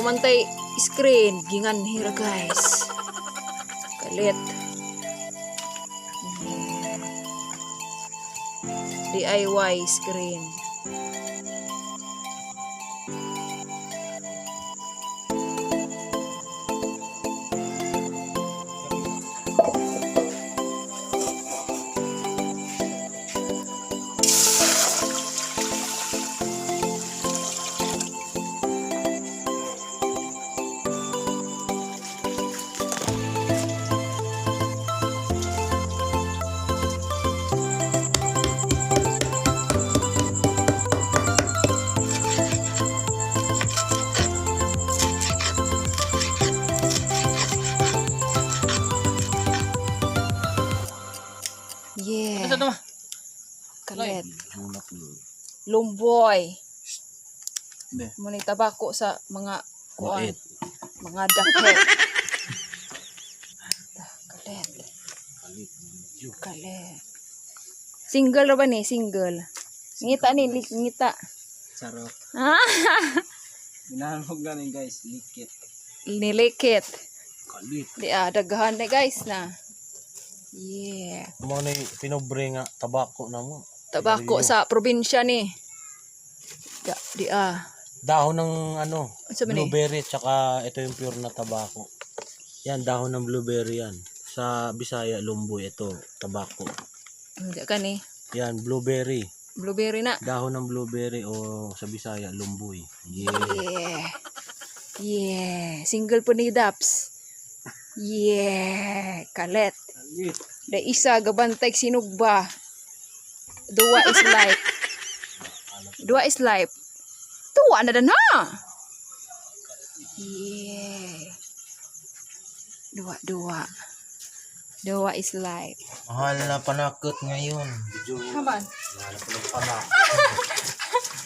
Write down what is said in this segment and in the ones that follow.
Pamantay screen gingan hira guys. Kalit. DIY screen. Yeah. Ito naman. Kalit. Lumboy. Muni tabako sa mga kuan. Mga dakhet. Kalit. Kalit. Single ba ni? Single. Ngita ni, ngita. Sarap. Ah. Minahanog na ni guys, likit. Nilikit. Kalit. Di daghan na guys na. Yeah. Mo ni pinobre nga tabako na mo. Tabako sa probinsya ni. Di Dahon ng ano, Ano ba ni? blueberry tsaka ito yung pure na tabako. Yan dahon ng blueberry yan. Sa Bisaya lumboy ito tabako. Hindi ka ni. Yan blueberry. Blueberry na. Dahon ng blueberry o sa Bisaya lumboy. Yeah. Yeah. Yeah. Single po ni Daps. Yeah. Kalet. Da isa gabantay sinugba. Dua is life. Dua is life. Tuwa na dan ha. Yeah. Dua. Dua is life. Mahal na panakot ngayon. Kaman?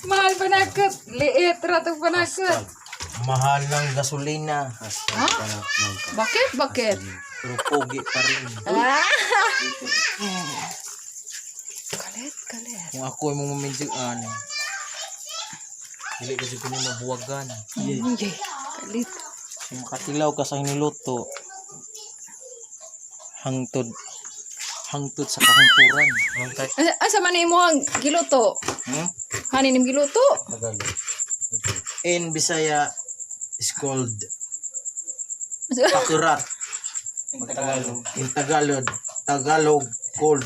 Mahal panakot. Liit ratong panakot. Mahal ng gasolina. Ha? Bakit? Pero pogi pa rin. Kalit. Kung ako ay mong mamidyan, hindi kasi ko na mabuwagan. Yeah. Kalit. Kung makatilaw ka sa hiniluto, hangtod sa kahungturan. Asa man mo ang giluto? Hanin im giluto? In Bisaya is called pakirat. In Tagalog called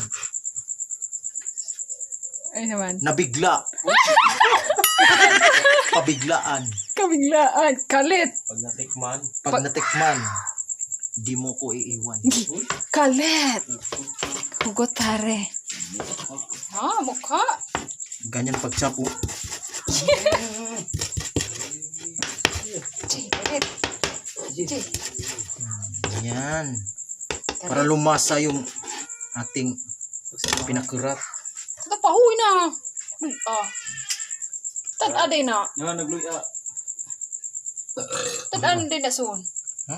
Ay naman. nabigla. Pabiglaan. Kabiglaan. Kalit. Pag natikman, di mo ko iiwan. Kalit. Hugot pare. Ha, mukha. Ganyan pagsapo. Jay, kalit. Jay. Yan. Para lumasa yung ating pinakurat. Ito pahuwi na. Tad-aday na. Yan, nagluya. Tad-aday din na soon. Ha?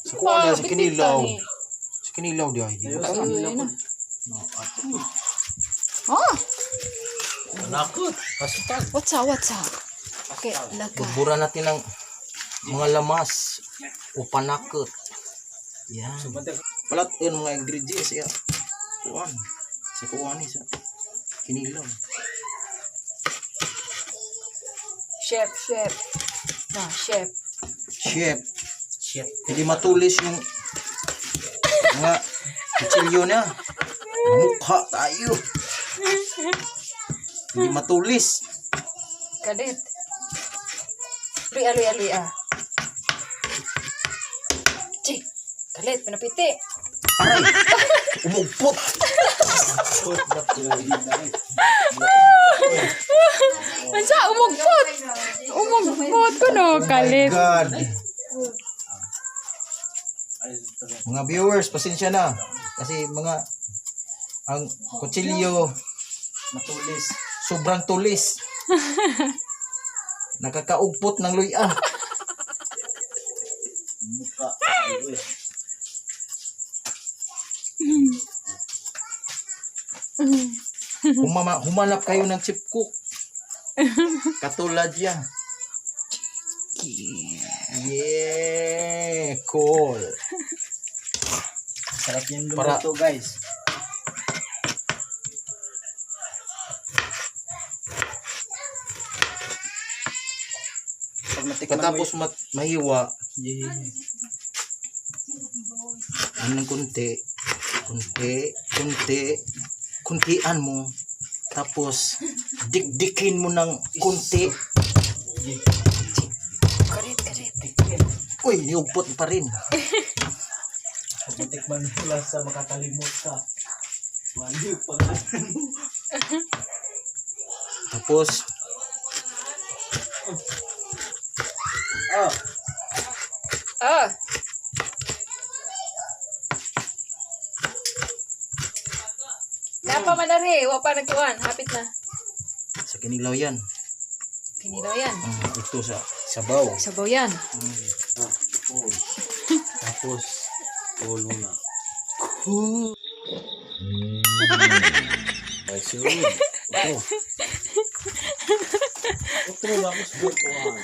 Sa kuha Pa, na, sa kinilaw. bitbit Sa kinilaw di ay. Ayun, pa ni. Ay na. Nakot. Kasutan. What's up? Okay, laga. Bubura natin ng mga lamas o panakot. Yan. Palat yun mga ingredients ya. Kuhan. Sa kuhan ni sa kinilaw. Chef. Na, chef. Chef. Hindi matulis yung mga kutsilyo na. Mukha tayo. Hindi matulis. Kalit. Luya. Jay, kalit, pinapiti. Aray! Umugpot! Ansa, umugpot. Umugpot ko no, kalit. God! Mga viewers, pasensya na. Kasi ang kutsilyo Matulis. sobrang tulis. Nakakaugpot ng luya. Mukha. Humanap kayo ng chip cook. Katulad yan. Yeah, cool. Sarap yung Para- luto, guys. Pag natikman Katapos mahiwa, yeah. ng kuntian mo. Tapos, dikdikin mo ng kunti. Kalit. Uy, niugpot pa rin. Pag natikman mo lang sa makakalimot ka. Mali, pag Tapos, Ah. Napa manari, wa pa nagkuhan, hapit na. sa kinilaw yan. Kinilaw yan. Ito sa sabaw. Sabaw yan. Tapos, tulo na. Ay, sure. Ito. Ito na ako sa butuan.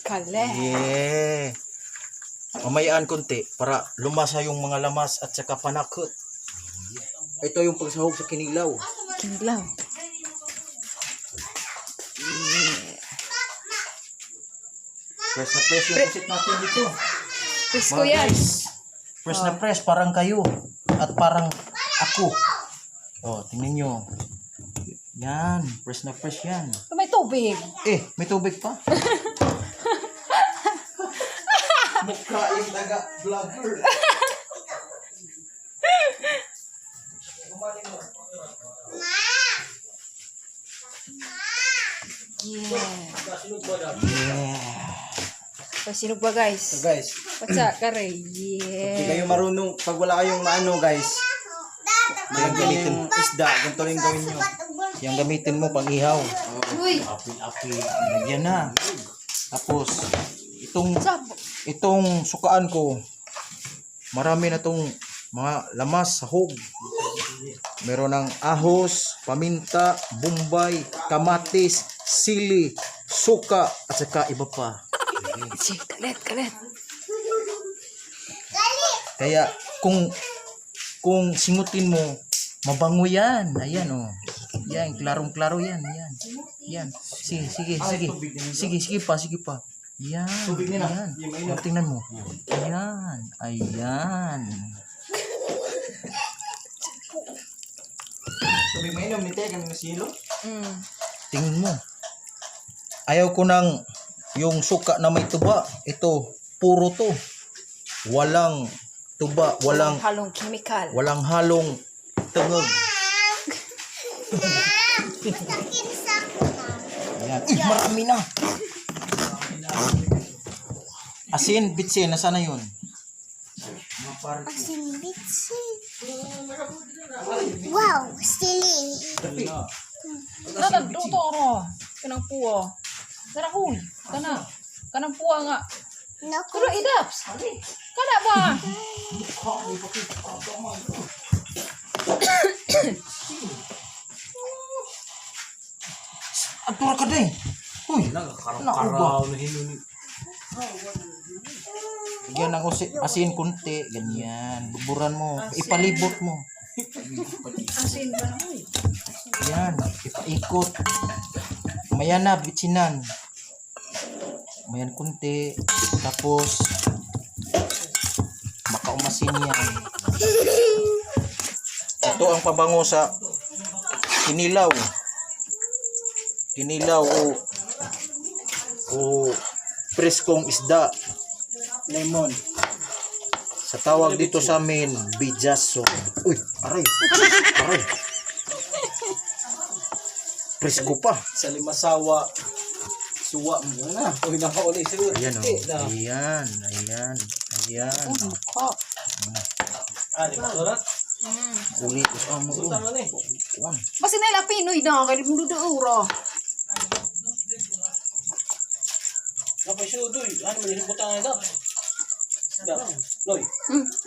Kalit. Yeah. Mamayaan konti para lumasa yung mga lamas at saka panakot. Ito yung pagsahog sa kinilaw. Kinilaw. Press na press yung pusit natin dito. Presko Mga yan. guys, press na press parang kayo at parang ako. Oh, tingnan nyo. Yan, press na press yan. May tubig. May tubig pa. Mukha yung taga-vlogger. Yeah. Pasinog ba guys? So guys, Patsa kare. hindi Yeah. kayo marunong, pag wala kayong maano guys, malagyan nyo yung isda, ganito rin gawin nyo. Yung gamitin mo pang ihaw. Uy. Lagyan na. Tapos, Sab. itong sukaan ko, marami na tong mga lamas, sahog. Meron ng ahos, paminta, bombay, kamatis, sili, suka, at saka iba pa. Si, kalit. Kaya kung singutin mo, mabango yan. Ayan oh. Yan, klarong-klaro yan. Yan. Sige pa. Yan. Yan. Tingnan mo. Ayan. Tubig mainom, nitay kami na silo. Tingin mo. Ayaw ko ng yung suka na may tuba. Ito, puro to. Walang tuba, walang halong chemical. halong tengog. Ayan. Ih, marami na. Asin, bitsin, nasaan na yun? Asin bitsin. Wow, silly. Kanang tutoro. Kanang puwa. Sarahul. Kanang puwa nga. Naku, Pero idaps. Kada ba? Atura ka din. Uy, Karaw na hinuni. bigyan ng asin kunti, ganyan. Buburan mo, ipalibot mo. Asin ba na? Yan, ipaikot. Mayan na, bitsinan. Mayan kunti. Tapos, makaumasin yan. Ito ang pabango sa kinilaw. Kinilaw o preskong isda. Lemon. Sa tawag dito sa amin, bijaso. Uy, aray. Aray. Presko pa. Sa limasawa. Suwa mo na. Uy, nakauli siguro. Ayan o. Ayan. Ayan. Ayan. Mukha. Di ba surat? Ulit. Usama mo. Utang na eh. Kuwan. Basta nila Pinoy na. Kaya mo doon uro. Napay siya doy. Ano man yung butang na ito? Loy,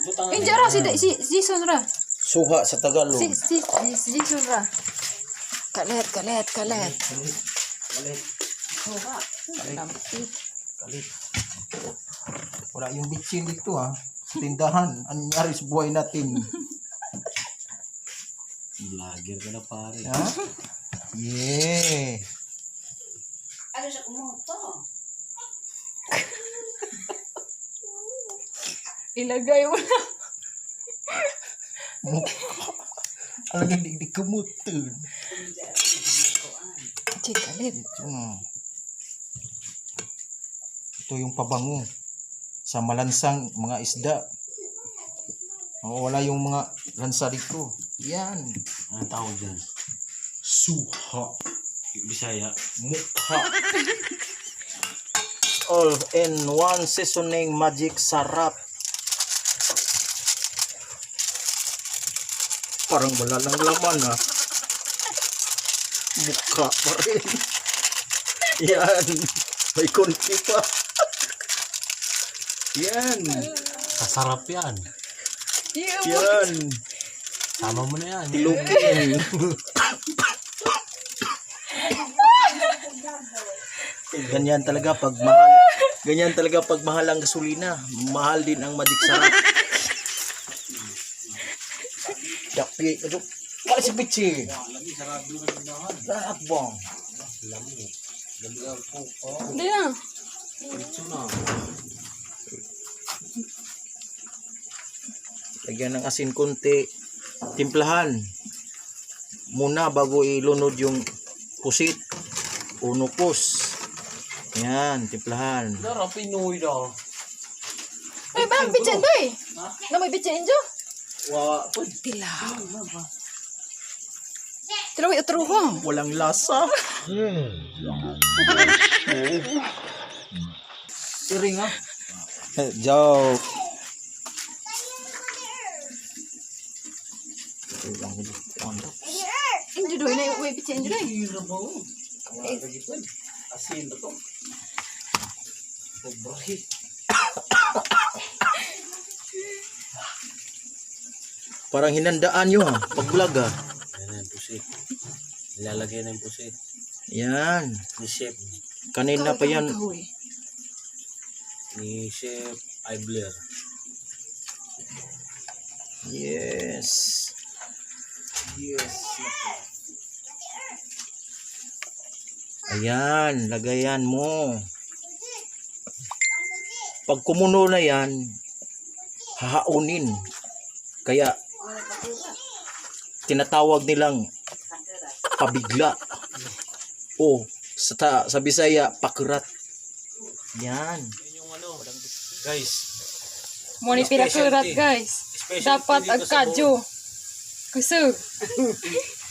butang na. Injara si Jason ra. Suha sa Tagalog. Si Jason ra. Kalet. Kalit. Suha. Lampit. Kalit. Wala yung bitsin dito ha. Sa tindahan. Ano nangyari sa buhay natin? Vlogger ka na pare. Ha? Yeah. ano siya kumunto? Ilagay mo na. Alam nga di kamutin. Kalit. Ito yung pabango sa malansang mga isda. Wala yung mga lansa dito. Yan. Anong tawag dyan? Suha. Bisaya. Mukha. All in one seasoning magic sarap. Parang wala lang laman ha. Mukha pa rin. Yan. May konti pa. Yan. Kasarap yan. Yan. Sama mo na yan. Tilugin. Ganyan talaga pag mahal. Ganyan talaga pag mahal ang gasolina. Mahal din ang magic sarap. Yapi. Wala si Pichi. Lahat bang. Hindi na. Lagyan ng asin konti. Timplahan. Muna bago ilunod yung pusit. Unukos. Yan, timplahan. Dara, Pinoy daw. Ay, ba? Bitsin doy. Na may bitsin jo. Wa, pwede. Tilaw. Tilaw ay utruhong. Walang lasa. Siring ha? Joke. Hindi doy na yung may bitsin doy. Hira ba o? Asin na to. Sobrahit. Parang hinandaan nyo ha. Pag-vlog ha. Yan ang pusit. Nilalagay na yung pusit. Yan. Ni Chef. Kanina pa yan. Ni Chef Ibler. Yes. Yes. Ayan, lagayan mo. Pag kumuno na yan, hahaunin. Kaya, tinatawag nilang pabigla. O sa Bisaya pakurat. Yan. Yun yung ano, guys. Mo ni pinakurat guys. Dapat ang kadyo. Kusog.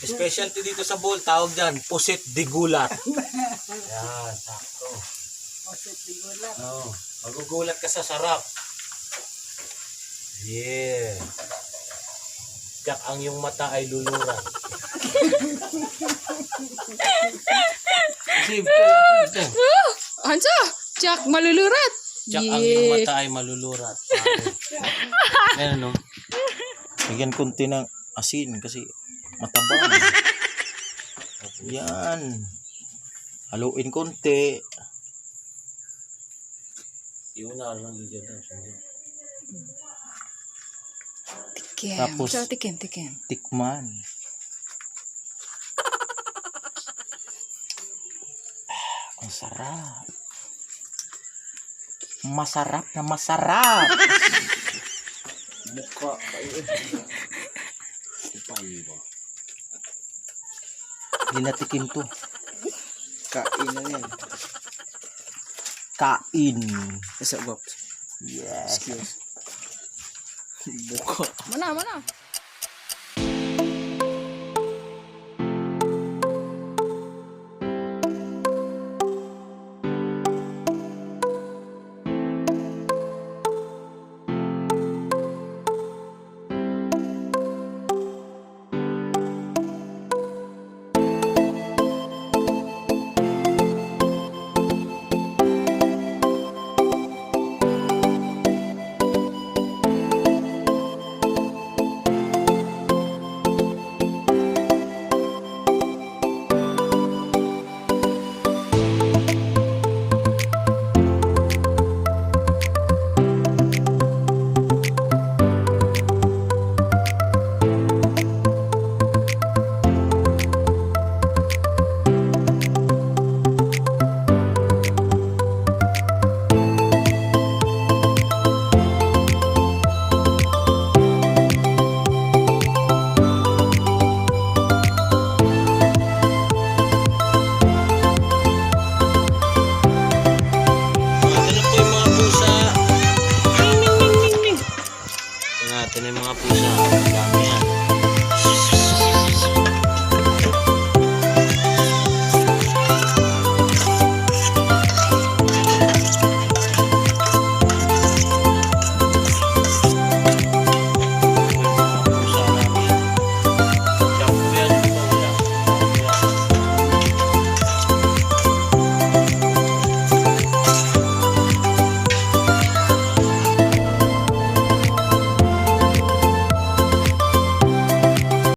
Specialty dito sa bowl, tawag dyan, pusit de gulat. Yan, sakto. Pusit de gulat. Oo, magugulat ka sa sarap. Yeah. Tiyak ang iyong mata ay luluran. Save ko lang ito. Ansa? Jack malulurat. Tiyak ang iyong mata ay malulurat. Ayan ano? Bigyan konti ng asin kasi matabang. Yan. Haluin konti. Yun na lang dyan daw. Tikim. Tapos- So, tikim. Tikman. Ang sarap. Masarap na masarap. Mukha kayo. Payo ba? Hindi natikim to. Kain na yan. Kain. Isa, Bob. Yes. Excuse. Buka. Mana?